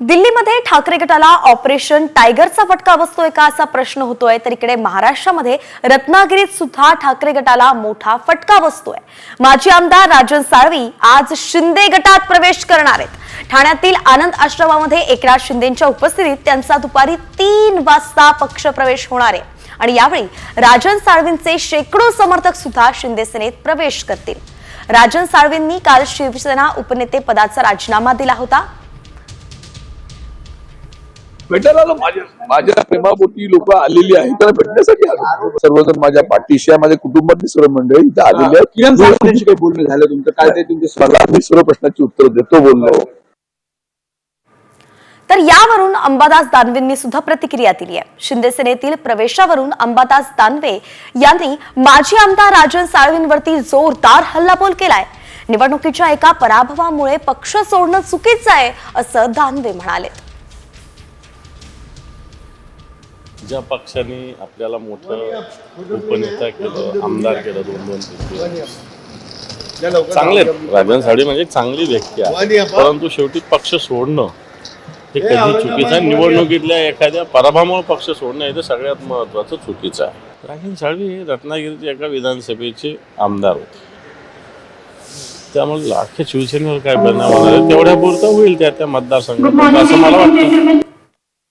दिल्लीमध्ये ठाकरे गटाला ऑपरेशन टायगरचा फटका बसतोय का असा प्रश्न होतोय, तर इकडे महाराष्ट्रामध्ये रत्नागिरीत सुद्धा ठाकरे गटाला मोठा फटका बसतोय। माजी आमदार राजन साळवी आज शिंदे गटात प्रवेश करणार आहेत। ठाण्यातील आनंद आश्रमामध्ये एकनाथ शिंदेंच्या उपस्थितीत त्यांचा दुपारी 3 वाजता पक्षप्रवेश होणार आहे आणि यावेळी राजन साळवींचे शेकडो समर्थक सुद्धा शिंदे सेनेत प्रवेश करतील। राजन साळवींनी काल शिवसेना उपनेते पदाचा राजीनामा दिला होता। भेटायला माझ्या प्रेमापोटी लोक आलेली आहेत, त्याला भेटण्यासाठी आलो। सर्वजण माझ्या पाठीशी आहे, माझ्या कुटुंबातली सर्व मंडळी इथे आलेली आहेत। किरण साहेबांशी काही बोलणं झालं तुमचं? काय ते तुमचे सल्ला, मी सर्व प्रश्नाची उत्तर देतो बोललो। तर यावरून अंबादास दानवेंनी सुद्धा प्रतिक्रिया दिली आहे। शिंदे सेनेतील प्रवेशावरून अंबादास दानवे यांनी माजी आमदार राजन साळवींवरती जोरदार हल्लाबोल केलाय। निवडणुकीच्या एका पराभवामुळे पक्ष सोडणं चुकीचं आहे असं दानवे म्हणाले। ज्या पक्षाने आपल्याला मोठं उपनेता केलं, आमदार केलं, 2-2 चांगले राजन साळवी म्हणजे चांगली व्यक्ती आहे, परंतु शेवटी पक्ष सोडणं हे कधी चुकीचं आहे। निवडणुकीतल्या एखाद्या पराभवामुळे पक्ष सोडणं हे तर सगळ्यात महत्वाचं चुकीचं आहे। राजन साळवी हे रत्नागिरीचे एका विधानसभेचे आमदार होते, त्यामुळे अख्ख्या शिवसेनेवर काय परिणाम होणार आहे तेवढ्या पुरतं होईल त्या मतदारसंघात असं मला वाटतं।